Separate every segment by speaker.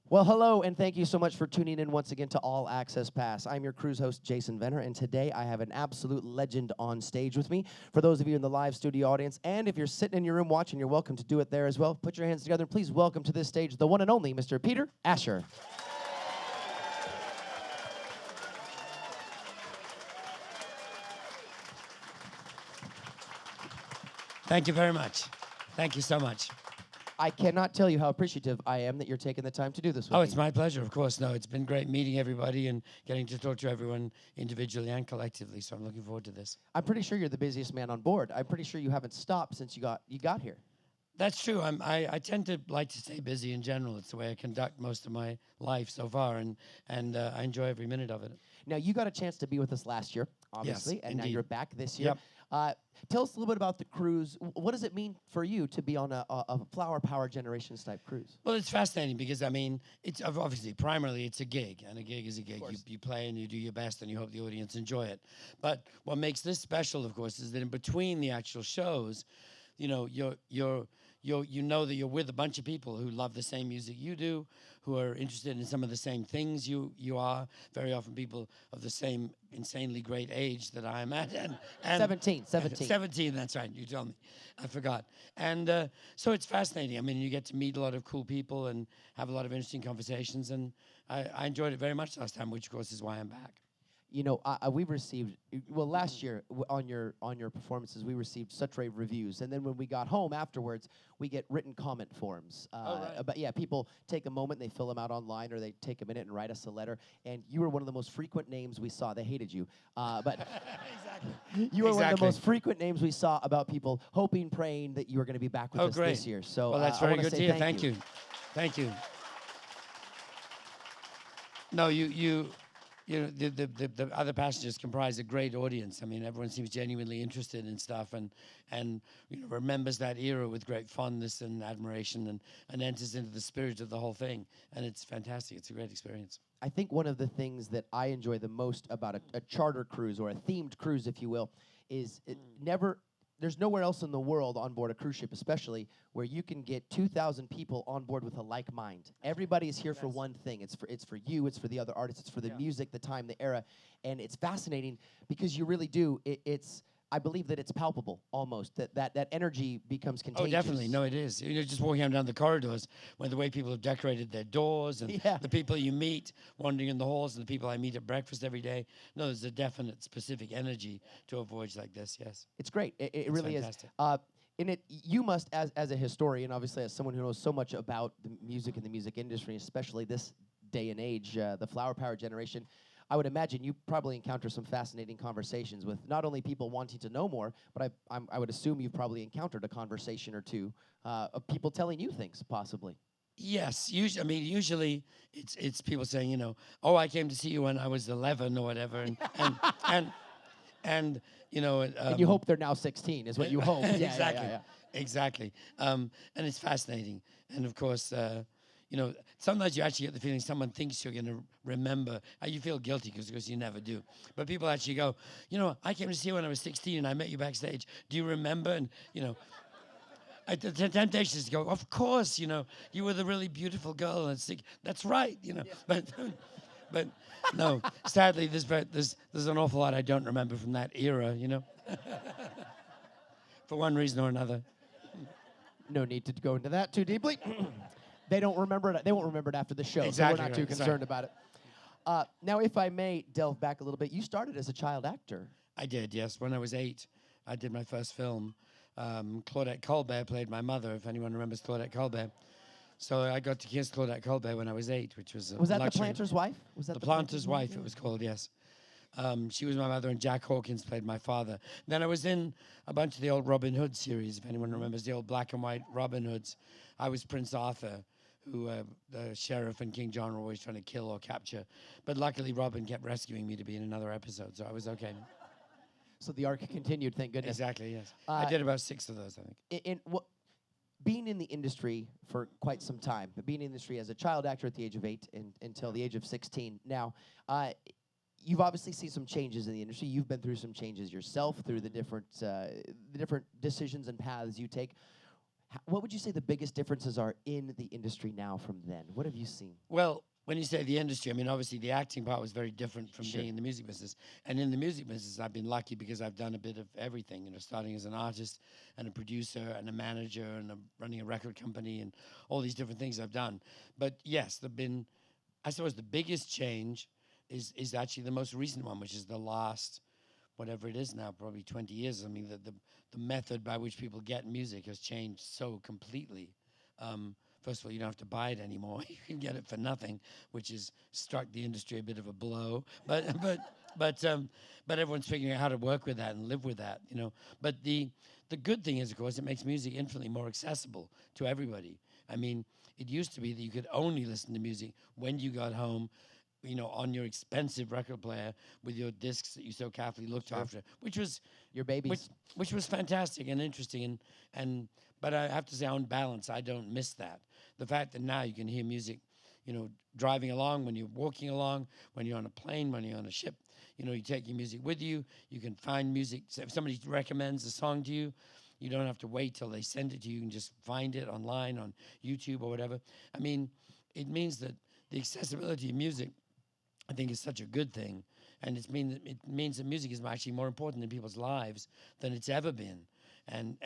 Speaker 1: Well, hello, and thank you so much for tuning in once again to All Access Pass. I'm your cruise host, Jason Venner, and today I have an absolute legend on stage with me. For those of you in the live studio audience, and if you're sitting in your room watching, you're welcome to do it there as well. Put your hands together, and please welcome to this stage the one and only Mr. Peter Asher.
Speaker 2: Thank you very much. Thank you so much.
Speaker 1: I cannot tell you how appreciative I am that you're taking the time to do this with me.
Speaker 2: Oh, it's my pleasure, of course. No, it's been great meeting everybody and getting to talk to everyone individually and collectively, so I'm looking forward to this.
Speaker 1: I'm pretty sure you're the busiest man on board. I'm pretty sure you haven't stopped since you got here.
Speaker 2: That's true. I tend to like to stay busy in general. It's the way I conduct most of my life so far, and I enjoy every minute of it.
Speaker 1: Now, you got a chance to be with us last year, obviously,
Speaker 2: Yes,
Speaker 1: and
Speaker 2: indeed.
Speaker 1: now you're back this year.
Speaker 2: Yep.
Speaker 1: Tell us a little bit about the cruise. What does it mean for you to be on a Flower Power Generations type cruise?
Speaker 2: Well, it's fascinating because, I mean, it's obviously, primarily, it's a gig, and a gig is a gig. You play and you do your best, and you hope the audience enjoy it. But what makes this special, of course, is that in between the actual shows, you know, you know that you're with a bunch of people who love the same music you do, who are interested in some of the same things you are. Very often people of the same insanely great age that I'm at. And
Speaker 1: 17.
Speaker 2: 17, that's right. You told me. I forgot. And so it's fascinating. I mean, you get to meet a lot of cool people and have a lot of interesting conversations. And I enjoyed it very much last time, which, of course, is why I'm back.
Speaker 1: You know, we've received, well, last year on your performances, we received such rave reviews. And then when we got home afterwards, we get written comment forms.
Speaker 2: Right.
Speaker 1: But yeah, people take a moment, they fill them out online, or they take a minute and write us a letter. And you were one of the most frequent names we saw. They hated you. But
Speaker 2: Exactly.
Speaker 1: you were one of the most frequent names we saw about people hoping, praying that you were going to be back with us this year. So
Speaker 2: well, that's very good to hear. Thank you. Thank you. No, you know, the other passengers comprise a great audience. I mean, everyone seems genuinely interested in stuff and you know, remembers that era with great fondness and admiration and enters into the spirit of the whole thing. And it's fantastic. It's a great experience.
Speaker 1: I think one of the things that I enjoy the most about a charter cruise, or a themed cruise, if you will, is there's nowhere else in the world on board a cruise ship especially where you can get 2,000 people on board with a like mind. Everybody is here for one thing. It's for you, it's for the other artists, it's for the music, the time, the era. And it's fascinating because you really do. I believe that it's palpable almost, that energy becomes contagious.
Speaker 2: Oh, definitely. No, it is. You're just walking down the corridors when the way people have decorated their doors and the people you meet wandering in the halls and the people I meet at breakfast every day. No, there's a definite specific energy to a voyage like this, yes.
Speaker 1: It's great. It really
Speaker 2: fantastic.
Speaker 1: is. In it, you must, as a historian, obviously as someone who knows so much about the music and the music industry, especially this day and age, the Flower Power generation, I would imagine you probably encounter some fascinating conversations with not only people wanting to know more, but I would assume you've probably encountered a conversation or two of people telling you things, possibly.
Speaker 2: Yes, usually it's people saying, you know, oh, I came to see you when I was 11 or whatever, and you know.
Speaker 1: And you hope they're now 16, is what you hope.
Speaker 2: Exactly. And it's fascinating, and of course. You know, sometimes you actually get the feeling someone thinks you're going to remember. You feel guilty because you never do. But people actually go, you know, I came to see you when I was 16 and I met you backstage. Do you remember? And, you know, the temptation is to go, of course, you know, you were the really beautiful girl. And that's right, you know. Yeah. But no, sadly, there's an awful lot I don't remember from that era, you know, for one reason or another.
Speaker 1: No need to go into that too deeply. They don't remember it. They won't remember it after the show,
Speaker 2: Exactly,
Speaker 1: so we're not too concerned about it. Now, if I may delve back a little bit, you started as a child actor.
Speaker 2: I did, yes. When I was 8, I did my first film. Claudette Colbert played my mother, if anyone remembers Claudette Colbert. So I got to kiss Claudette Colbert when I was 8, which was
Speaker 1: Was that
Speaker 2: luxury.
Speaker 1: The Planter's Wife? Was that
Speaker 2: The Planter's Wife, it was called, yes. She was my mother, and Jack Hawkins played my father. Then I was in a bunch of the old Robin Hood series, if anyone remembers the old black and white Robin Hoods. I was Prince Arthur, who the sheriff and King John were always trying to kill or capture. But luckily, Robin kept rescuing me to be in another episode, so I was okay.
Speaker 1: So the arc continued, thank goodness.
Speaker 2: Exactly, yes. I did about 6 of those, I think.
Speaker 1: being in the industry for quite some time, but being in the industry as a child actor at the age of 8 and until the age of 16. Now, you've obviously seen some changes in the industry. You've been through some changes yourself through the different decisions and paths you take. What would you say the biggest differences are in the industry now from then? What have you seen?
Speaker 2: Well, when you say the industry, I mean, obviously the acting part was very different from
Speaker 1: Sure.
Speaker 2: being in the music business. And in the music business, I've been lucky because I've done a bit of everything, starting as an artist and a producer and a manager and running a record company and all these different things I've done. But yes, I suppose the biggest change is actually the most recent one, which is the last, whatever it is now, probably 20 years. I mean, the method by which people get music has changed so completely. First of all, you don't have to buy it anymore. You can get it for nothing, which has struck the industry a bit of a blow. But everyone's figuring out how to work with that and live with that, But the good thing is, of course, it makes music infinitely more accessible to everybody. I mean, it used to be that you could only listen to music when you got home, on your expensive record player with your discs that you so carefully looked after, which was
Speaker 1: Your babies.
Speaker 2: which was fantastic and interesting, but I have to say, on balance, I don't miss that. The fact that now you can hear music, driving along, when you're walking along, when you're on a plane, when you're on a ship, you take your music with you. You can find music. So if somebody recommends a song to you, you don't have to wait till they send it to you. You can just find it online on YouTube or whatever. I mean, it means that the accessibility of music, I think, is such a good thing. And it means that music is actually more important in people's lives than it's ever been. And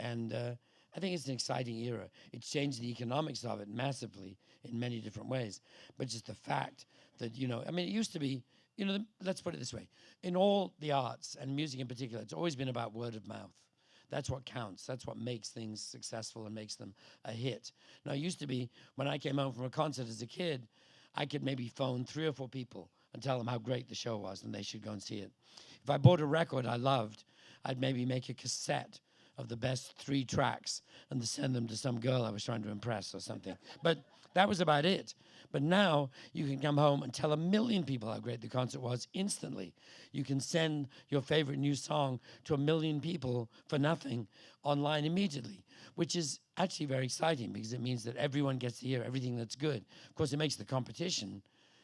Speaker 2: I think it's an exciting era. It's changed the economics of it massively in many different ways. But just the fact that, I mean, it used to be, let's put it this way. In all the arts, and music in particular, it's always been about word of mouth. That's what counts. That's what makes things successful and makes them a hit. Now, it used to be, when I came home from a concert as a kid, I could maybe phone 3 or 4 people and tell them how great the show was and they should go and see it. If I bought a record I loved, I'd maybe make a cassette of the best 3 tracks and send them to some girl I was trying to impress or something. But that was about it. But now you can come home and tell 1,000,000 people how great the concert was instantly. You can send your favorite new song to 1,000,000 people for nothing online immediately, which is actually very exciting because it means that everyone gets to hear everything that's good. Of course, it makes the competition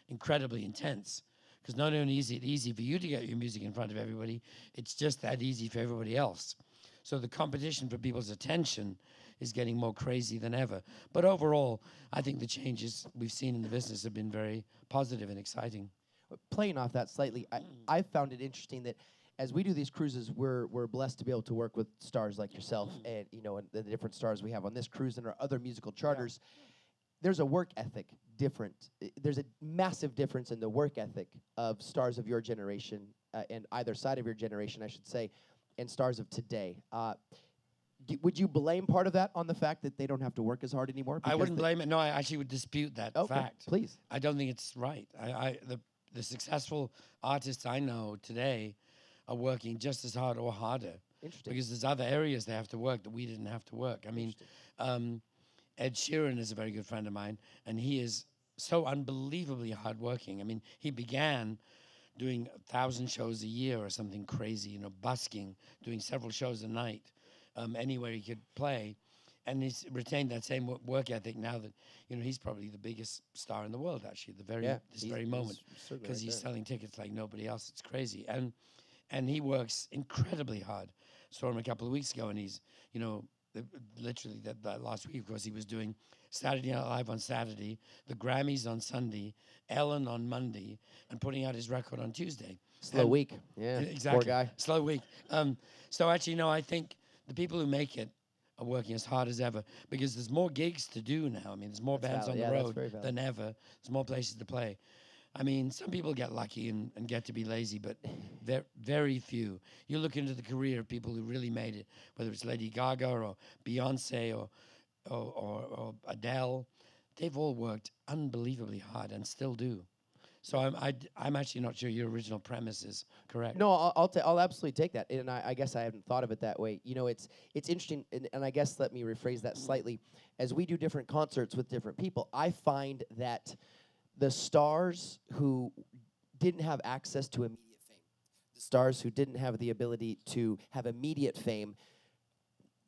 Speaker 2: incredibly intense because not only is it easy for you to get your music in front of everybody, it's just that easy for everybody else. So the competition for people's attention is getting more crazy than ever. But overall, I think the changes we've seen in the business have been very positive and exciting.
Speaker 1: Playing off that slightly, I found it interesting that as we do these cruises, we're blessed to be able to work with stars like yourself and and the different stars we have on this cruise and our other musical charters. There's a work ethic different. There's a massive difference in the work ethic of stars of your generation and either side of your generation, I should say, and stars of today. Would you blame part of that on the fact that they don't have to work as hard anymore?
Speaker 2: I wouldn't blame it. No, I actually would dispute that fact.
Speaker 1: Please.
Speaker 2: I don't think it's right. The successful artists I know today are working just as hard or harder.
Speaker 1: Interesting.
Speaker 2: Because there's other areas they have to work that we didn't have to work. I mean, Ed Sheeran is a very good friend of mine, and he is so unbelievably hardworking. I mean, he began doing 1,000 shows a year or something crazy, busking, doing several shows a night, anywhere he could play. And he's retained that same work ethic now that, he's probably the biggest star in the world, actually, this very moment, because he's selling tickets like nobody else. It's crazy. And he works incredibly hard. Saw him a couple of weeks ago, and he's, literally that last week, of course, he was doing Saturday Night Live on Saturday, the Grammys on Sunday, Ellen on Monday, and putting out his record on Tuesday.
Speaker 1: Slow week. Yeah.
Speaker 2: Exactly.
Speaker 1: Poor guy.
Speaker 2: Slow week. So actually, I think the people who make it are working as hard as ever because there's more gigs to do now. I mean, there's more bands on the road than ever. There's more places to play. I mean, some people get lucky and get to be lazy, but very few. You look into the career of people who really made it, whether it's Lady Gaga or Beyonce or Adele, they've all worked unbelievably hard and still do. So I'm actually not sure your original premise is correct.
Speaker 1: No, I'll absolutely take that, and I guess I haven't thought of it that way. It's interesting, and I guess let me rephrase that slightly. As we do different concerts with different people, I find that the stars who didn't have access to immediate fame, the stars who didn't have the ability to have immediate fame,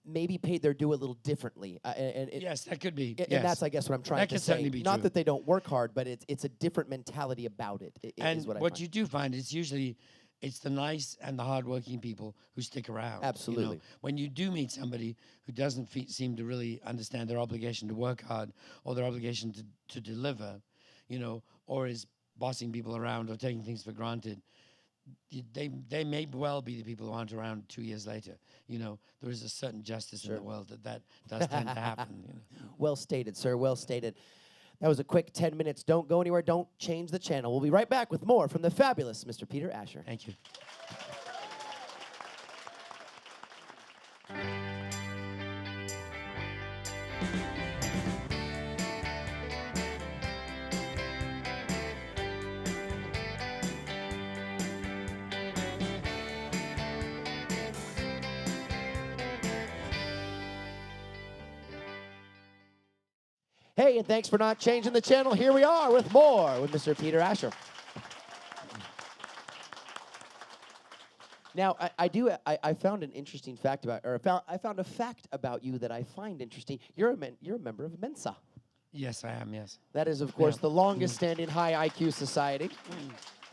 Speaker 1: maybe paid their due a little differently.
Speaker 2: Yes, that could be.
Speaker 1: And
Speaker 2: Yes.
Speaker 1: that's, I guess, what I'm trying
Speaker 2: That
Speaker 1: to
Speaker 2: could
Speaker 1: say.
Speaker 2: certainly be
Speaker 1: Not
Speaker 2: true.
Speaker 1: that they don't work hard, but it's a different mentality about it.
Speaker 2: And
Speaker 1: Is what I
Speaker 2: what
Speaker 1: find.
Speaker 2: you do find is usually it's the nice and the hardworking people who stick around.
Speaker 1: Absolutely.
Speaker 2: When you do meet somebody who doesn't seem to really understand their obligation to work hard or their obligation to deliver, or is bossing people around or taking things for granted, they may well be the people who aren't around 2 years later. There is a certain justice in the world that does tend to happen.
Speaker 1: Well stated, sir. Well stated. That was a quick 10 minutes. Don't go anywhere. Don't change the channel. We'll be right back with more from the fabulous Mr. Peter Asher.
Speaker 2: Thank you.
Speaker 1: Hey, and thanks for not changing the channel. Here we are with more with Mr. Peter Asher. Now, I found an interesting fact I found a fact about you that I find interesting. You're a member of Mensa.
Speaker 2: Yes, I am, yes.
Speaker 1: That is, of course,
Speaker 2: Yeah.
Speaker 1: the longest-standing high IQ society.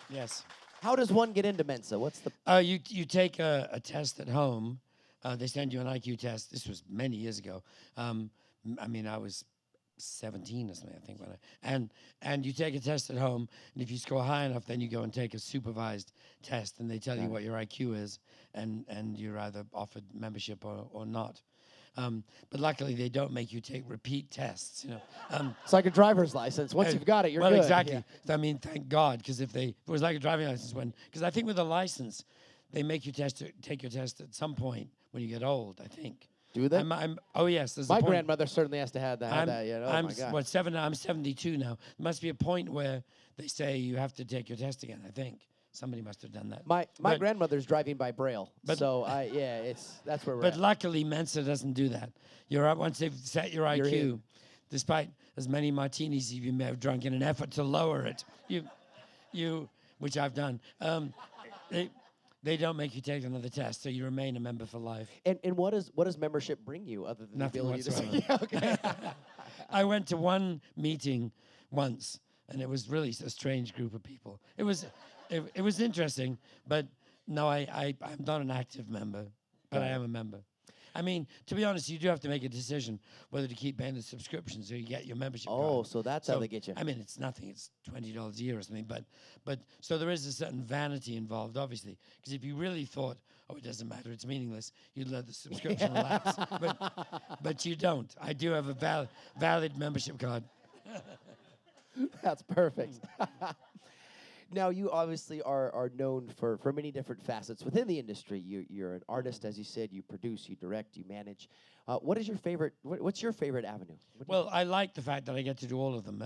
Speaker 2: Yes.
Speaker 1: How does one get into Mensa? What's the...
Speaker 2: You take a test at home. They send you an IQ test. This was many years ago. I was 17 or something, I think. And you take a test at home, and if you score high enough, then you go and take a supervised test, and they tell you what your IQ is, and you're either offered membership or not. But luckily, they don't make you take repeat tests.
Speaker 1: It's like a driver's license. Once you've got it, you're
Speaker 2: well,
Speaker 1: good.
Speaker 2: exactly.
Speaker 1: Yeah.
Speaker 2: Thank God, because if it was like a driving license, because I think with a license, they make you take your test at some point when you get old, I think.
Speaker 1: Do they?
Speaker 2: Oh yes, there's a
Speaker 1: My
Speaker 2: point.
Speaker 1: grandmother certainly has to have that. Oh my God.
Speaker 2: I'm 72 now. There must be a point where they say you have to take your test again. I think somebody must have done that.
Speaker 1: My grandmother's driving by Braille, so that's where we're
Speaker 2: But
Speaker 1: at.
Speaker 2: luckily, Mensa doesn't do that. You're up once they've set your
Speaker 1: You're
Speaker 2: IQ,
Speaker 1: in.
Speaker 2: despite as many martinis as you may have drunk in an effort to lower it. Which I've done. They don't make you take another test, so you remain a member for life.
Speaker 1: And what does membership bring you other than
Speaker 2: Nothing
Speaker 1: the ability
Speaker 2: whatsoever.
Speaker 1: to... Yeah, okay.
Speaker 2: I went to one meeting once, and it was really a strange group of people. It was interesting, but no, I'm not an active member, but I am a member. I mean, to be honest, you do have to make a decision whether to keep paying the subscription so you get your membership card.
Speaker 1: Oh, so that's how they get you.
Speaker 2: I mean, it's nothing. It's $20 a year or something. But so there is a certain vanity involved, obviously. Because if you really thought, oh, it doesn't matter, it's meaningless, you'd let the subscription lapse. But you don't. I do have a valid membership card.
Speaker 1: That's perfect. Now, you obviously are known for many different facets within the industry. You're an artist, as you said. You produce, you direct, you manage. What is your favorite? What's your favorite avenue?
Speaker 2: Well, I like the fact that I get to do all of them.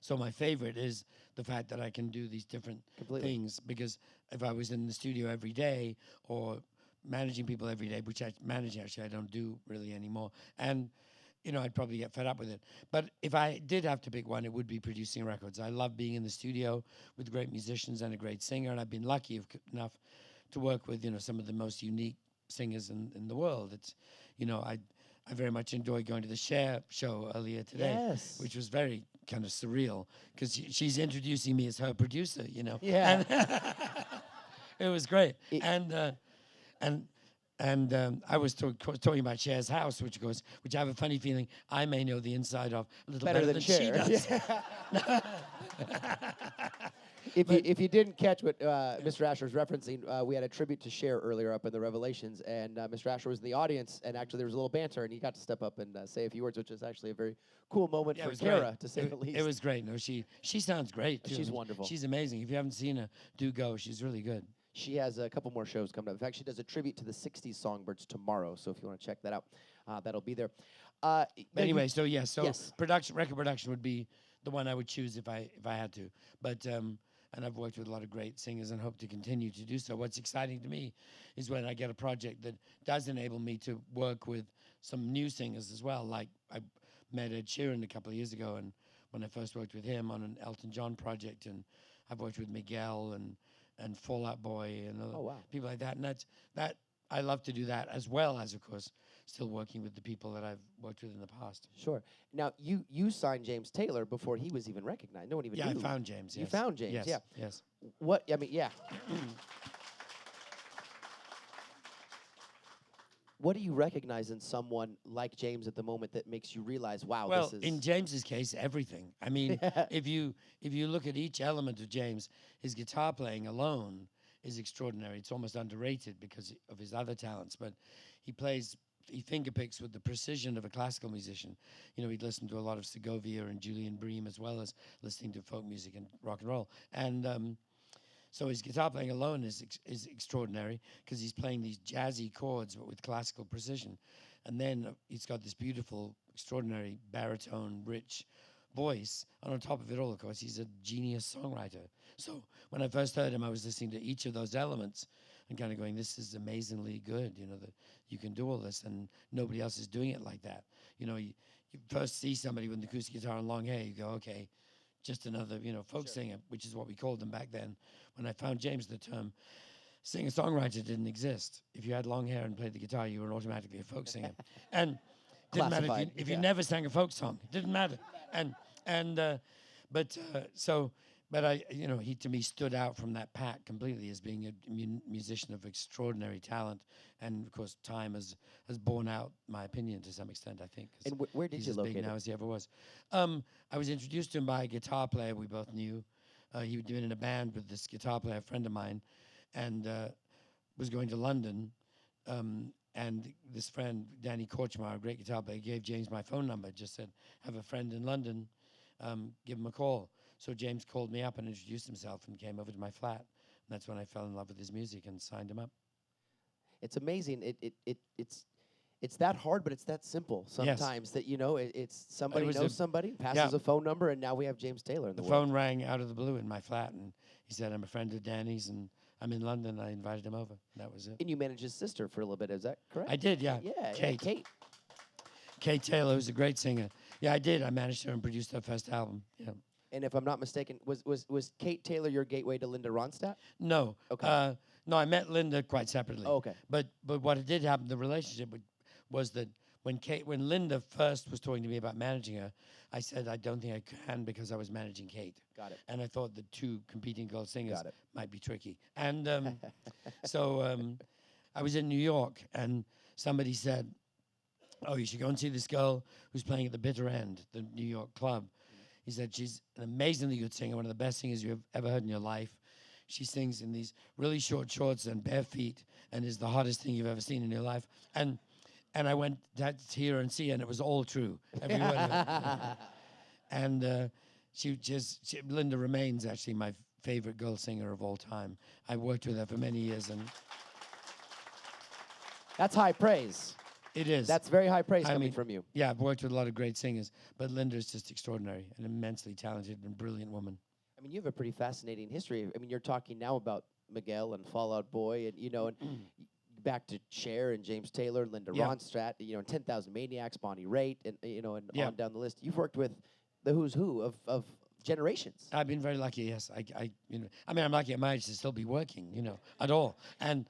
Speaker 2: So my favorite is the fact that I can do these different things. Because if I was in the studio every day or managing people every day, which managing actually I don't do really anymore, and I'd probably get fed up with it. But if I did have to pick one, it would be producing records. I love being in the studio with great musicians and a great singer, and I've been lucky enough to work with some of the most unique singers in the world. It's I very much enjoyed going to the Cher show earlier today,
Speaker 1: Yes.
Speaker 2: which was very kind of surreal because she's introducing me as her producer.
Speaker 1: Yeah.
Speaker 2: And it was great. And I was talking about Cher's house, which I have a funny feeling I may know the inside of a little better than she
Speaker 1: Cher.
Speaker 2: does.
Speaker 1: Yeah. If you didn't catch what Mr. Asher was referencing, we had a tribute to Cher earlier up in the Revelations, and Mr. Asher was in the audience, and actually there was a little banter, and he got to step up and say a few words, which is actually a very cool moment for Kara, to say the least.
Speaker 2: It was great. No, she sounds great, too.
Speaker 1: She's wonderful.
Speaker 2: She's amazing. If you haven't seen her, do go. She's really good.
Speaker 1: She has a couple more shows coming up. In fact, she does a tribute to the 60s songbirds tomorrow, so if you want to check that out, that'll be there.
Speaker 2: Anyway, yes.
Speaker 1: Yes.
Speaker 2: Record production would be the one I would choose if I had to. But and I've worked with a lot of great singers and hope to continue to do so. What's exciting to me is when I get a project that does enable me to work with some new singers as well. Like I met Ed Sheeran a couple of years ago, and when I first worked with him on an Elton John project, and I've worked with Miguel and Fall Out Boy and other people like that. And that I love to do that, as well as, of course, still working with the people that I've worked with in the past.
Speaker 1: Sure. Now, you signed James Taylor before he was even recognized. No one even
Speaker 2: Yeah,
Speaker 1: knew.
Speaker 2: I found James.
Speaker 1: You
Speaker 2: Yes.
Speaker 1: found James,
Speaker 2: Yes.
Speaker 1: yeah.
Speaker 2: Yes.
Speaker 1: What, I mean, yeah. What do you recognize in someone like James at the moment that makes you realize, wow,
Speaker 2: Well,
Speaker 1: this is...
Speaker 2: in James's case, everything. I mean, if you look at each element of James, his guitar playing alone is extraordinary. It's almost underrated because of his other talents. But he fingerpicks with the precision of a classical musician. You know, he'd listen to a lot of Segovia and Julian Bream as well as listening to folk music and rock and roll. And so his guitar playing alone is extraordinary because he's playing these jazzy chords but with classical precision. And then he's got this beautiful, extraordinary baritone, rich voice. And on top of it all, of course, he's a genius songwriter. So when I first heard him, I was listening to each of those elements and kind of going, this is amazingly good, you know, that you can do all this and nobody else is doing it like that. You know, you first see somebody with an acoustic guitar and long hair, you go, okay, just another, you know, folk singer, which is what we called them back then. When I found James, the term singer-songwriter didn't exist. If you had long hair and played the guitar, you were automatically a folk singer. And didn't matter if you never sang a folk song. It didn't matter. But I, you know, he to me stood out from that pack completely as being a musician of extraordinary talent. And of course, time has borne out my opinion to some extent, I think.
Speaker 1: And where did
Speaker 2: he's
Speaker 1: you
Speaker 2: as
Speaker 1: locate
Speaker 2: big
Speaker 1: him?
Speaker 2: now as he ever was. I was introduced to him by a guitar player we both knew. He was doing in a band with this guitar player, a friend of mine, and was going to London. And this friend, Danny Korchmar, a great guitar player, gave James my phone number, just said, have a friend in London, give him a call. So James called me up and introduced himself and came over to my flat. And that's when I fell in love with his music and signed him up.
Speaker 1: It's amazing. It's that hard, but it's that simple sometimes that, you know, it's somebody knows somebody, passes a phone number, and now we have James Taylor in the world.
Speaker 2: The phone rang out of the blue in my flat, and he said, I'm a friend of Danny's, and I'm in London. I invited him over. That was it.
Speaker 1: And you managed his sister for a little bit, is that correct?
Speaker 2: I did, yeah.
Speaker 1: Yeah,
Speaker 2: Kate. Kate Taylor, who's a great singer. Yeah, I did. I managed her and produced her first album. Yeah.
Speaker 1: And if I'm not mistaken, was Kate Taylor your gateway to Linda Ronstadt?
Speaker 2: No.
Speaker 1: Okay.
Speaker 2: No, I met Linda quite separately.
Speaker 1: Oh, okay.
Speaker 2: But what did happen, the relationship was that when Linda first was talking to me about managing her, I said I don't think I can because I was managing Kate.
Speaker 1: Got it.
Speaker 2: And I thought the two competing girl singers
Speaker 1: Got it.
Speaker 2: might be tricky. And so I was in New York, and somebody said, oh, you should go and see this girl who's playing at the Bitter End, the New York club. He said, she's an amazingly good singer, one of the best singers you've ever heard in your life. She sings in these really short shorts and bare feet and is the hottest thing you've ever seen in your life. And I went to hear her and see her, and it was all true. Every word of it. And Linda remains actually my favorite girl singer of all time. I worked with her for many years, and
Speaker 1: That's high praise.
Speaker 2: it is.
Speaker 1: That's very high praise coming from you.
Speaker 2: Yeah, I've worked with a lot of great singers, but Linda's just extraordinary, an immensely talented and brilliant woman.
Speaker 1: I mean, you have a pretty fascinating history. I mean, you're talking now about Miguel and Fall Out Boy, and, you know, and back to Cher and James Taylor, Linda Ronstadt, you know, and 10,000 Maniacs, Bonnie Raitt, and, you know, and on down the list. You've worked with the who's who of generations.
Speaker 2: I've been very lucky, yes. I'm lucky at my age to still be working, you know, at all. And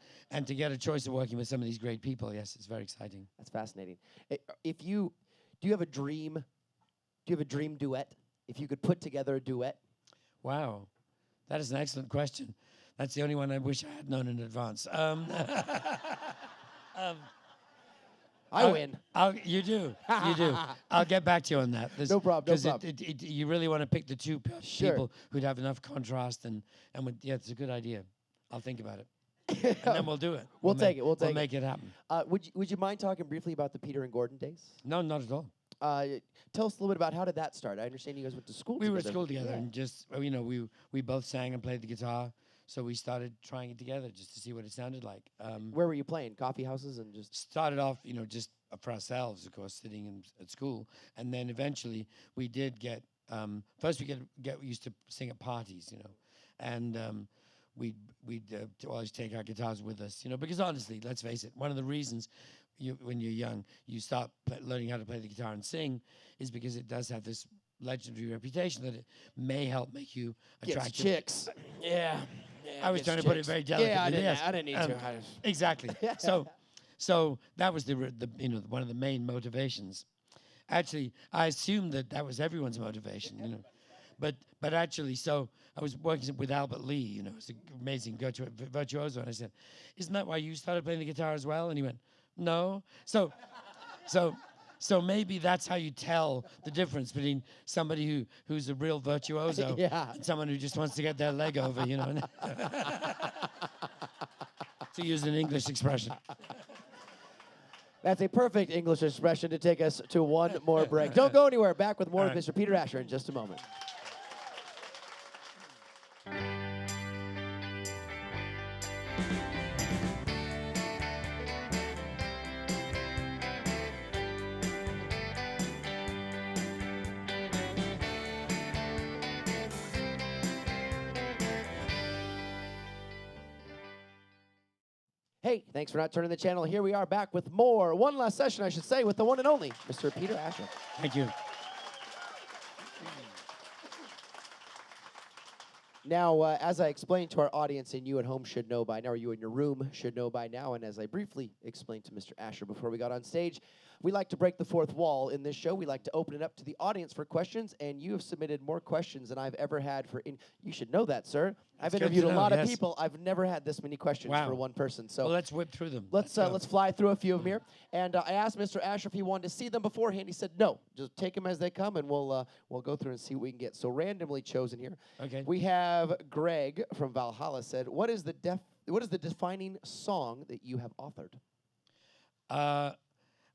Speaker 2: to get a choice of working with some of these great people, yes, it's very exciting.
Speaker 1: That's fascinating. Do you have a dream? Do you have a dream duet? If you could put together a duet?
Speaker 2: Wow, that is an excellent question. That's the only one I wish I had known in advance.
Speaker 1: I win.
Speaker 2: You do. I'll get back to you on that.
Speaker 1: No problem.
Speaker 2: Because you really want to pick the two people who'd have enough contrast and it's a good idea. I'll think about it. And then we'll do it.
Speaker 1: We'll take it.
Speaker 2: We'll make it happen.
Speaker 1: Would you mind talking briefly about the Peter and Gordon days?
Speaker 2: No, not at all.
Speaker 1: Tell us a little bit about how did that start? I understand you guys went to school together.
Speaker 2: We were at school together, and just, you know, we both sang and played the guitar, so we started trying it together just to see what it sounded like.
Speaker 1: Where were you playing? Coffee houses and just...
Speaker 2: Started off, you know, just for ourselves, of course, sitting at school, and then eventually we did get, first we used to sing at parties, you know, and we'd always take our guitars with us, you know, because honestly, let's face it, one of the reasons when you're young, you start learning how to play the guitar and sing is because it does have this legendary reputation that it may help make you attractive.
Speaker 1: Chicks. Yeah.
Speaker 2: I was trying to put it very delicately.
Speaker 1: Yeah, I didn't need to.
Speaker 2: Exactly. So that was one of the main motivations. Actually, I assumed that was everyone's motivation. But actually, so I was working with Albert Lee, it's an amazing virtuoso, and I said, "Isn't that why you started playing the guitar as well?" And he went, "No." So so maybe that's how you tell the difference between somebody who's a real virtuoso
Speaker 1: Yeah.
Speaker 2: and someone who just wants to get their leg over, to use an English expression.
Speaker 1: That's a perfect English expression to take us to one more break. Don't go anywhere. Back with more
Speaker 2: All
Speaker 1: of
Speaker 2: right.
Speaker 1: Mr. Peter Asher in just a moment. Hey, thanks for not turning the channel. Here we are back with more. One last session, I should say, with the one and only Mr. Peter Asher.
Speaker 2: Thank you.
Speaker 1: Now, as I explained to our audience, and you at home should know by now, or you in your room should know by now, and as I briefly explained to Mr. Asher before we got on stage, we like to break the fourth wall in this show. We like to open it up to the audience for questions, and you have submitted more questions than I've ever had for. You should know that, sir. I've
Speaker 2: That's good
Speaker 1: interviewed
Speaker 2: to
Speaker 1: a
Speaker 2: know,
Speaker 1: lot of
Speaker 2: yes.
Speaker 1: people. I've never had this many questions
Speaker 2: Wow.
Speaker 1: for one person. So
Speaker 2: Well, let's whip through them.
Speaker 1: let's
Speaker 2: go.
Speaker 1: fly through a few of them here. And I asked Mr. Asher if he wanted to see them beforehand. He said no. Just take them as they come, and we'll go through and see what we can get. So randomly chosen here.
Speaker 2: Okay.
Speaker 1: We have Greg from Valhalla said, "What is the defining song that you have authored?"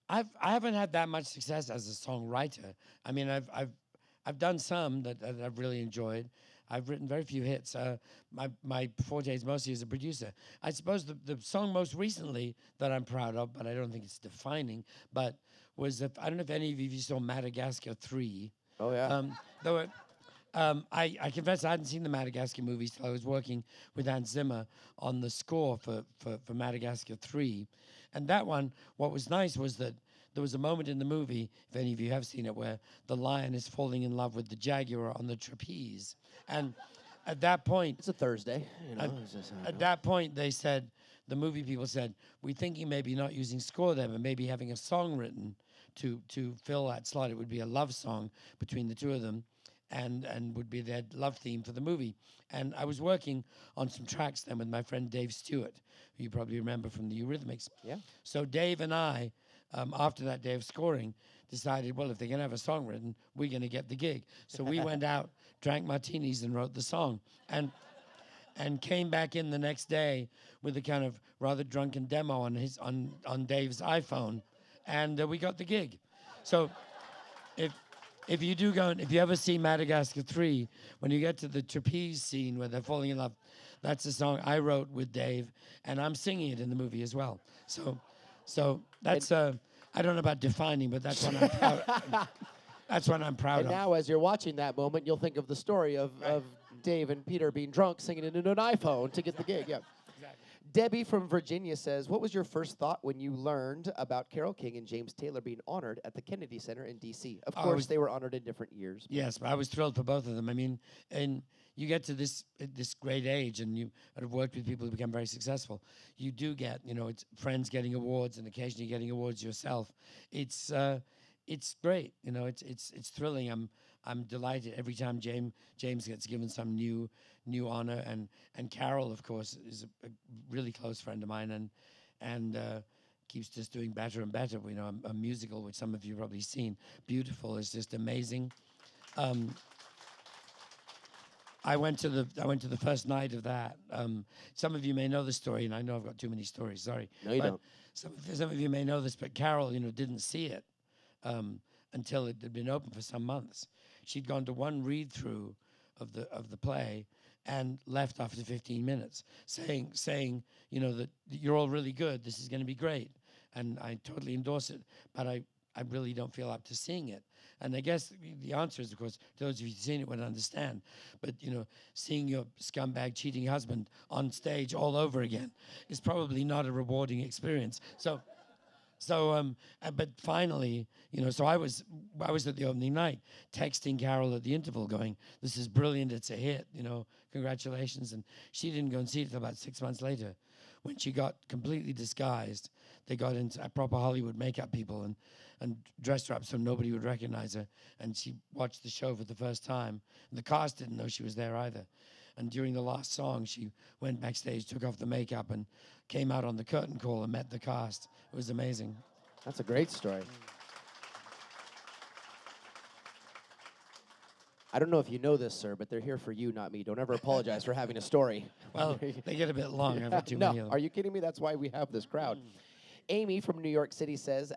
Speaker 2: I haven't had that much success as a songwriter. I mean, I've done some that I've really enjoyed. I've written very few hits. My forte is mostly as a producer. I suppose the song most recently that I'm proud of, but I don't think it's defining, but was I don't know if any of you saw Madagascar 3.
Speaker 1: Oh yeah.
Speaker 2: Though I confess I hadn't seen the Madagascar movies till I was working with Hans Zimmer on the score for Madagascar 3. And that one, what was nice was that there was a moment in the movie, if any of you have seen it, where the lion is falling in love with the jaguar on the trapeze. And at that point,
Speaker 1: It's a Thursday.
Speaker 2: at that point, the movie people said, we're thinking maybe not using score there, but maybe having a song written to fill that slot. It would be a love song between the two of them, and would be their love theme for the movie. And I was working on some tracks then with my friend Dave Stewart, who you probably remember from the Eurythmics.
Speaker 1: Yeah.
Speaker 2: So Dave and I, after that day of scoring, decided, well, if they're going to have a song written, we're going to get the gig. So we went out, drank martinis, and wrote the song. And came back in the next day with a kind of rather drunken demo on Dave's iPhone, and we got the gig. So if you do go, if you ever see Madagascar 3, when you get to the trapeze scene where they're falling in love, that's a song I wrote with Dave, and I'm singing it in the movie as well. So that's I don't know about defining, but that's what I'm proud. That's what I'm proud
Speaker 1: And
Speaker 2: of.
Speaker 1: now, as you're watching that moment, you'll think of the story of Dave and Peter being drunk, singing it into an iPhone to get the gig. Yeah.
Speaker 2: Exactly.
Speaker 1: Debbie from Virginia says, "What was your first thought when you learned about Carole King and James Taylor being honored at the Kennedy Center in D.C.?" Of course, they were honored in different years.
Speaker 2: Yes, but I was thrilled for both of them. I mean, and you get to this great age, and you have worked with people who become very successful. You do get, it's friends getting awards, and occasionally getting awards yourself. It's great, it's thrilling. I'm delighted every time James gets given some new honor, and Carole, of course, is a really close friend of mine, and keeps just doing better and better. A musical which some of you have probably seen, Beautiful, is just amazing. I went to the first night of that. Some of you may know the story, and I know I've got too many stories. Sorry.
Speaker 1: No, you don't.
Speaker 2: Some of you may know this, but Carole, didn't see it until it had been open for some months. She'd gone to one read through of the play and left after 15 minutes, saying that you're all really good. This is going to be great, and I totally endorse it. But I really don't feel up to seeing it. And I guess the answer is, of course, those of you who've seen it would understand. But, seeing your scumbag cheating husband on stage all over again is probably not a rewarding experience. But finally, so I was at the opening night texting Carole at the interval going, "This is brilliant, it's a hit, congratulations." And she didn't go and see it until about 6 months later, when she got completely disguised. they got into proper Hollywood makeup people and dressed her up so nobody would recognize her. And she watched the show for the first time. And the cast didn't know she was there either. And during the last song, she went backstage, took off the makeup, and came out on the curtain call and met the cast. It was amazing.
Speaker 1: That's a great story. I don't know if you know this, sir, but they're here for you, not me. Don't ever apologize for having a story.
Speaker 2: Well, they get a bit long. I've had too
Speaker 1: No,
Speaker 2: many of them.
Speaker 1: are you kidding me? That's why we have this crowd. Amy from New York City says,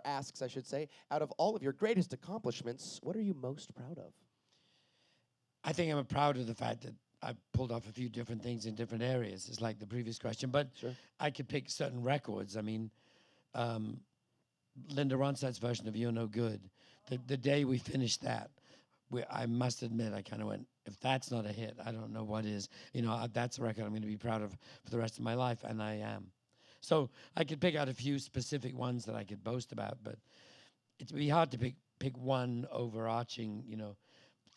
Speaker 1: asks, I should say, out of all of your greatest accomplishments, what are you most proud of?
Speaker 2: I think I'm proud of the fact that I pulled off a few different things in different areas. It's like the previous question, but
Speaker 1: Sure.
Speaker 2: I could pick certain records. I mean, Linda Ronstadt's version of "You're No Good." The day we finished that, I must admit, I kind of went, if that's not a hit, I don't know what is. You know, that's a record I'm going to be proud of for the rest of my life, and I am. So I could pick out a few specific ones that I could boast about, but it'd be hard to pick one overarching,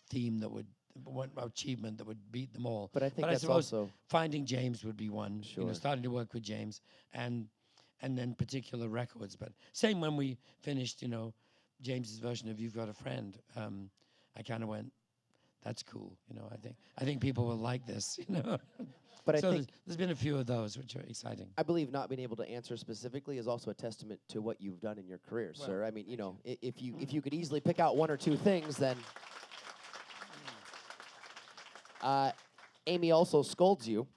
Speaker 2: theme that would one achievement that would beat them all.
Speaker 1: But I think
Speaker 2: I
Speaker 1: that's
Speaker 2: suppose
Speaker 1: also
Speaker 2: finding James would be one.
Speaker 1: Sure.
Speaker 2: Starting to work with James and then particular records. But same when we finished, James's version of "You've Got a Friend." I kind of went, that's cool. I think people will like this.
Speaker 1: But I
Speaker 2: So
Speaker 1: think
Speaker 2: there's been a few of those which are exciting.
Speaker 1: I believe not being able to answer specifically is also a testament to what you've done in your career,
Speaker 2: Well,
Speaker 1: sir. I mean, if you could easily pick out one or two things, then Amy also scolds you.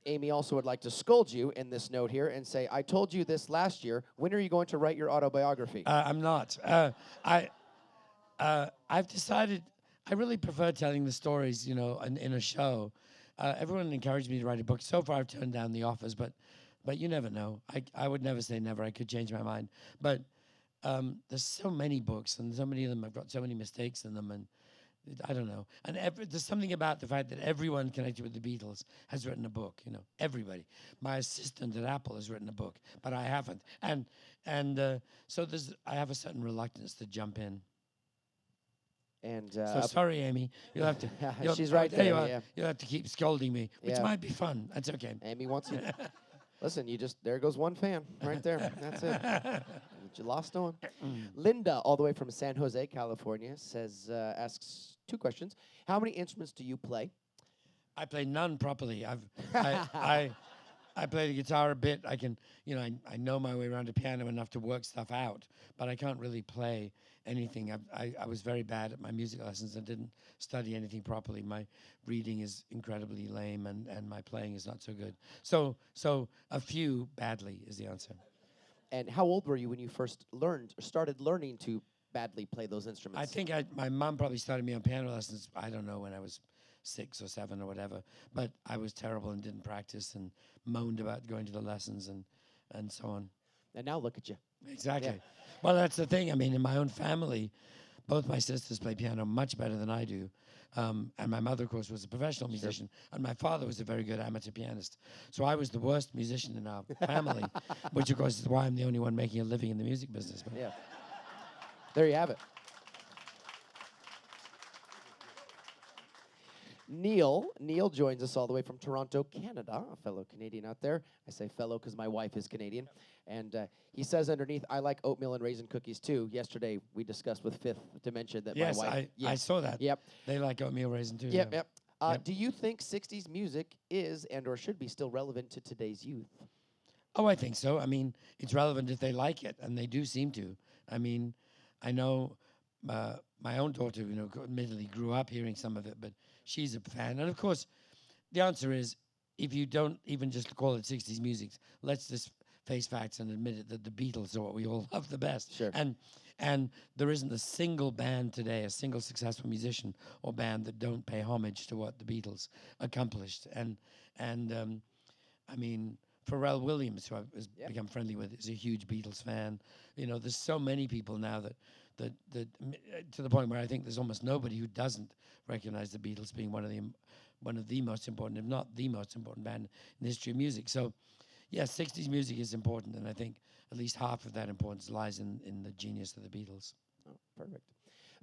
Speaker 1: Amy also would like to scold you in this note here and say, I told you this last year. When are you going to write your autobiography?
Speaker 2: I'm not. I've decided I really prefer telling the stories, in a show. Everyone encouraged me to write a book. So far, I've turned down the offers, but you never know. I would never say never. I could change my mind. But there's so many books, and so many of them have got so many mistakes in them, and I don't know. And there's something about the fact that everyone connected with the Beatles has written a book. Everybody. My assistant at Apple has written a book, but I haven't. And so I have a certain reluctance to jump in.
Speaker 1: And
Speaker 2: So sorry, Amy. You'll have to.
Speaker 1: she's right
Speaker 2: I'll tell you
Speaker 1: there.
Speaker 2: what,
Speaker 1: Yeah.
Speaker 2: You'll have to keep scolding me, which
Speaker 1: Yeah.
Speaker 2: might be fun. That's okay.
Speaker 1: Amy wants you. Listen, there goes one fan right there. That's it. You lost on. Linda, all the way from San Jose, California, asks two questions. How many instruments do you play?
Speaker 2: I play none properly. I play the guitar a bit. I can, I know my way around a piano enough to work stuff out, but I can't really play anything. I was very bad at my music lessons and didn't study anything properly. My reading is incredibly lame, and my playing is not so good. So a few badly is the answer.
Speaker 1: And how old were you when you first started learning to badly play those instruments?
Speaker 2: I think my mom probably started me on piano lessons, I don't know, when I was 6 or 7 or whatever. But I was terrible and didn't practice and moaned about going to the lessons and so on.
Speaker 1: And now look at you.
Speaker 2: Exactly.
Speaker 1: Yeah.
Speaker 2: Well, that's the thing. I mean, in my own family, both my sisters play piano much better than I do. And my mother, of course, was a professional musician, and my father was a very good amateur pianist. So I was the worst musician in our family, which, of course, is why I'm the only one making a living in the music business. But
Speaker 1: Yeah. There you have it. Neil joins us all the way from Toronto, Canada, a fellow Canadian out there. I say fellow because my wife is Canadian. And he says underneath, I like oatmeal and raisin cookies too. Yesterday we discussed with Fifth Dimension that
Speaker 2: yes,
Speaker 1: my wife...
Speaker 2: I saw that.
Speaker 1: Yep.
Speaker 2: They like oatmeal raisin too.
Speaker 1: Yep,
Speaker 2: yeah.
Speaker 1: yep.
Speaker 2: Yep.
Speaker 1: Do you think 60s music is and or should be still relevant to today's youth?
Speaker 2: Oh, I think so. I mean, it's relevant if they like it, and they do seem to. I mean, I know my own daughter, admittedly grew up hearing some of it, but she's a fan. And of course, the answer is, if you don't even just call it 60s music, let's just face facts and admit it that the Beatles are what we all love the best.
Speaker 1: Sure.
Speaker 2: And there isn't a single band today, a single successful musician or band that don't pay homage to what the Beatles accomplished. And I mean, Pharrell Williams, who I've become friendly with, is a huge Beatles fan. There's so many people now that to the point where I think there's almost nobody who doesn't recognize the Beatles being one of the most important, if not the most important band in the history of music. So, yes, 60s music is important, and I think at least half of that importance lies in the genius of the Beatles.
Speaker 1: Oh, perfect.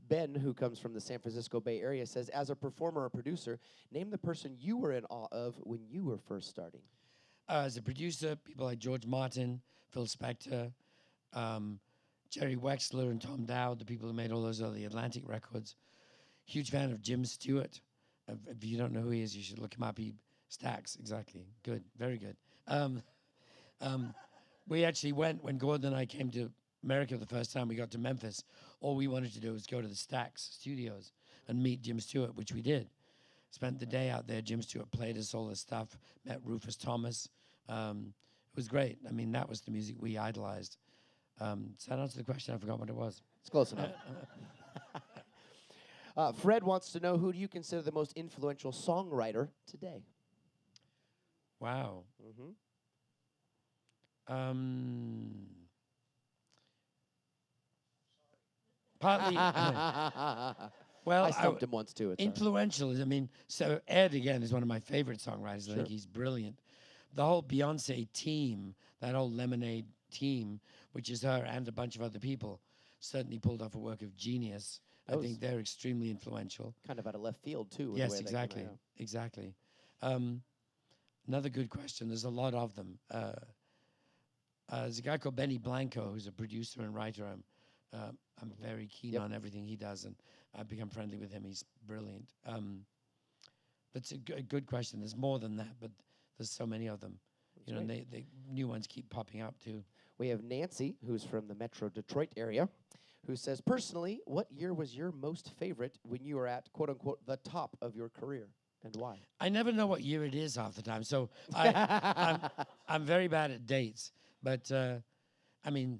Speaker 1: Ben, who comes from the San Francisco Bay Area, says, as a performer or producer, name the person you were in awe of when you were first starting.
Speaker 2: As a producer, people like George Martin, Phil Spector, um, Jerry Wexler and Tom Dowd, the people who made all those early Atlantic records. Huge fan of Jim Stewart. If you don't know who he is, you should look him up. He stacks, exactly. Good, very good. Um, um, we actually went, when Gordon and I came to America the first time, we got to Memphis. All we wanted to do was go to the Stax studios and meet Jim Stewart, which we did. Spent the day out there. Jim Stewart played us all this stuff, met Rufus Thomas. It was great. I mean, that was the music we idolized. Does that answer the question? I forgot what it was.
Speaker 1: It's close enough. Fred wants to know, who do you consider the most influential songwriter today?
Speaker 2: Wow.
Speaker 1: Mm-hmm.
Speaker 2: Partly, well,
Speaker 1: I stumped him once too. It's all right.
Speaker 2: influential is, I mean, so Ed, again, is one of my favorite songwriters. I think he's brilliant. The whole Beyonce team, that whole Lemonade team, which is her and a bunch of other people, certainly pulled off a work of genius. I think they're extremely influential.
Speaker 1: Kind of out of left field, too.
Speaker 2: Yes, exactly. Exactly. Another good question. There's a lot of them. There's a guy called Benny Blanco, who's a producer and writer. I'm very keen on everything he does, and I've become friendly with him. He's brilliant. That's a good question. There's more than that, but there's so many of them. You know, and they new ones keep popping up too.
Speaker 1: We have Nancy, who's from the Metro Detroit area, who says, personally, what year was your most favorite when you were at, quote unquote, the top of your career, and why?
Speaker 2: I never know what year it is half the time, so I'm very bad at dates. But I mean,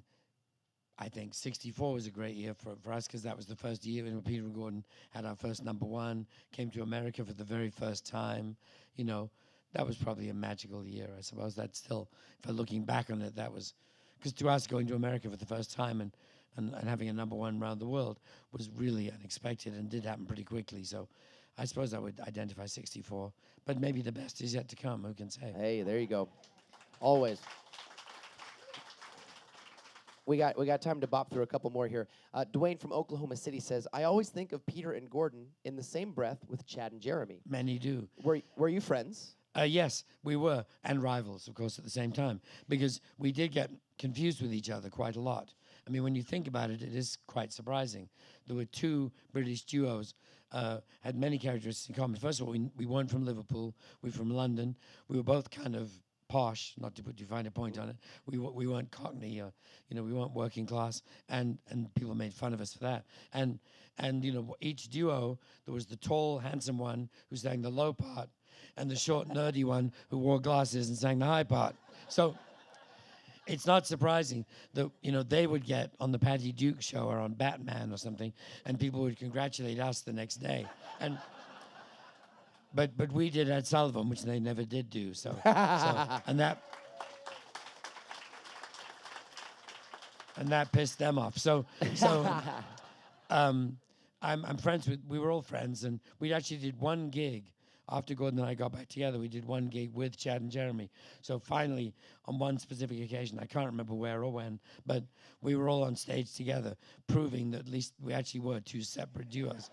Speaker 2: I think '64 was a great year for us because that was the first year when Peter and Gordon had our first #1, came to America for the very first time. You know, that was probably a magical year, I suppose. That's still, if I'm looking back on it, that was, because to us going to America for the first time and having a #1 around the world was really unexpected and did happen pretty quickly. So I suppose I would identify '64, but maybe the best is yet to come. Who can say?
Speaker 1: Hey, there you go. Always. We got time to bop through a couple more here. Dwayne from Oklahoma City says, I always think of Peter and Gordon in the same breath with Chad and Jeremy.
Speaker 2: Many do.
Speaker 1: Were you friends?
Speaker 2: Yes, we were, and rivals, of course, at the same time, because we did get confused with each other quite a lot. I mean, when you think about it, it is quite surprising. There were two British duos, had many characteristics in common. First of all, we weren't from Liverpool, we were from London. We were both kind of posh, not to put too fine a point on it. We weren't Cockney, we weren't working class, and people made fun of us for that. And each duo, there was the tall, handsome one who sang the low part, and the short, nerdy one who wore glasses and sang the high part. So it's not surprising that they would get on the Patty Duke show or on Batman or something, and people would congratulate us the next day. And But we did at Sullivan, which they never did do. And that pissed them off. I'm friends with. We were all friends, and we actually did one gig after Gordon and I got back together. We did one gig with Chad and Jeremy. So finally, on one specific occasion, I can't remember where or when, but we were all on stage together, proving that at least we actually were two separate duos.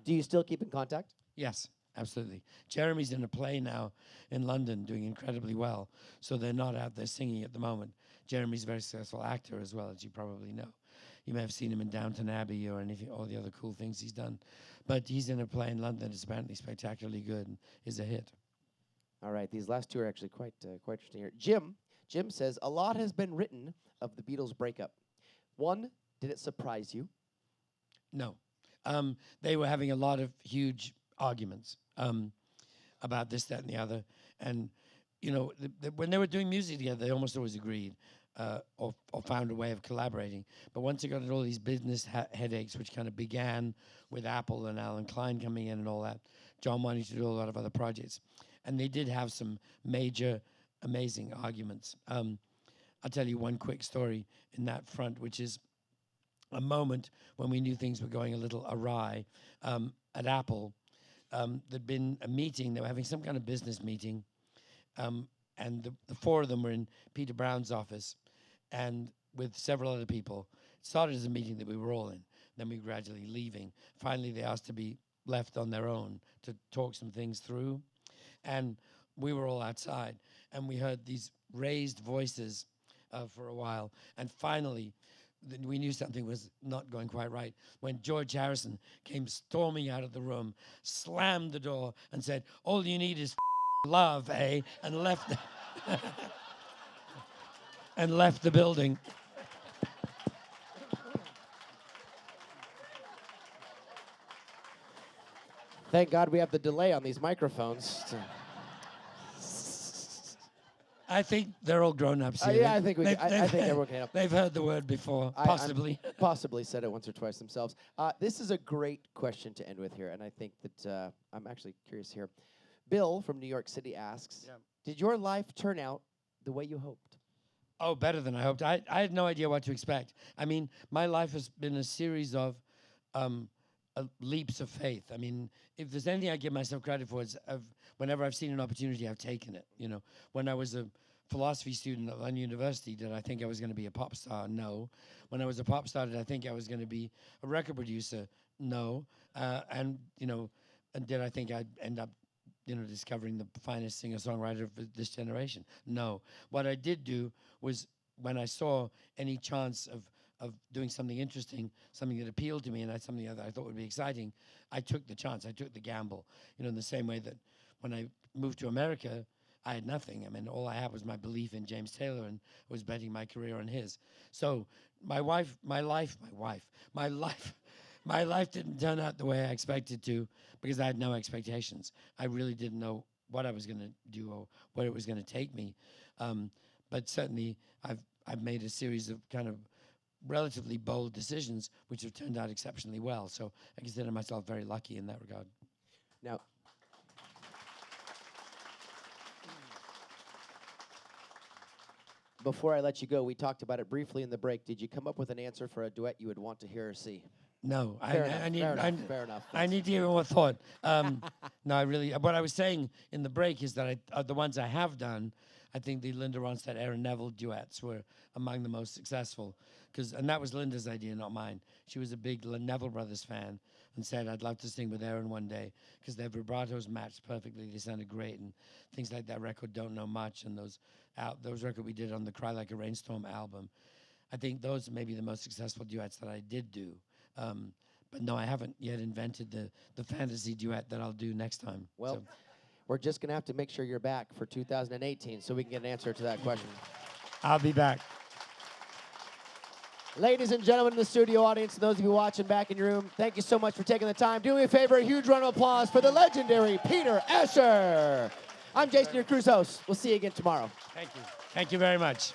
Speaker 1: Do you still keep in contact?
Speaker 2: Yes, absolutely. Jeremy's in a play now in London doing incredibly well, so they're not out there singing at the moment. Jeremy's a very successful actor as well, as you probably know. You may have seen him in Downton Abbey or all the other cool things he's done. But he's in a play in London that's apparently spectacularly good and is a hit.
Speaker 1: All right, these last two are actually quite interesting here. Jim says, a lot has been written of the Beatles' breakup. One, did it surprise you?
Speaker 2: No. They were having a lot of huge arguments about this, that, and the other. And, when they were doing music together, they almost always agreed or found a way of collaborating. But once they got into all these business headaches, which kind of began with Apple and Alan Klein coming in and all that, John wanted to do a lot of other projects. And they did have some major, amazing arguments. I'll tell you one quick story in that front, which is a moment when we knew things were going a little awry at Apple. There'd been a meeting. They were having some kind of business meeting. And the four of them were in Peter Brown's office and with several other people. It started as a meeting that we were all in. Then we were gradually leaving. Finally, they asked to be left on their own to talk some things through. And we were all outside, and we heard these raised voices for a while. And finally, we knew something was not going quite right when George Harrison came storming out of the room, slammed the door, and said, "All you need is love, eh?" and left and left the building.
Speaker 1: Thank God we have the delay on these microphones.
Speaker 2: I think they're all grown-ups here.
Speaker 1: Yeah, I think I think everyone can help.
Speaker 2: They've heard the word before, possibly.
Speaker 1: Possibly said it once or twice themselves. This is a great question to end with here, and I think that I'm actually curious here. Bill from New York City asks, did your life turn out the way you hoped?
Speaker 2: Oh, better than I hoped. I had no idea what to expect. I mean, my life has been a series of leaps of faith. I mean, if there's anything I give myself credit for, it's whenever I've seen an opportunity, I've taken it. You know, when I was a philosophy student at London University, did I think I was going to be a pop star? No. When I was a pop star, did I think I was going to be a record producer? No. And did I think I'd end up, discovering the finest singer-songwriter of this generation? No. What I did do was, when I saw any chance of doing something interesting, something that appealed to me, and that's something that I thought would be exciting, I took the chance. I took the gamble. In the same way that when I moved to America, I had nothing. I mean, all I had was my belief in James Taylor, and was betting my career on his. So my life didn't turn out the way I expected to, because I had no expectations. I really didn't know what I was going to do or where it was going to take me. But certainly, I've made a series of kind of relatively bold decisions, which have turned out exceptionally well. So I consider myself very lucky in that regard.
Speaker 1: Now, before I let you go, we talked about it briefly in the break. Did you come up with an answer for a duet you would want to hear or see?
Speaker 2: No,
Speaker 1: Fair enough.
Speaker 2: I need to give it more thought. No, I really. What I was saying in the break is that the ones I have done, I think the Linda Ronstadt, Aaron Neville duets were among the most successful, and that was Linda's idea, not mine. She was a big Neville Brothers fan and said, "I'd love to sing with Aaron one day," because their vibratos matched perfectly. They sounded great, and things like that record, Don't Know Much, and those record we did on the Cry Like a Rainstorm album. I think those may be the most successful duets that I did do. But no, I haven't yet invented the fantasy duet that I'll do next time.
Speaker 1: Well, we're just going to have to make sure you're back for 2018 so we can get an answer to that question.
Speaker 2: I'll be back.
Speaker 1: Ladies and gentlemen in the studio audience, and those of you watching back in your room, thank you so much for taking the time. Do me a favor, a huge round of applause for the legendary Peter Asher. I'm Jason, your cruise host. We'll see you again tomorrow.
Speaker 2: Thank you. Thank you very much.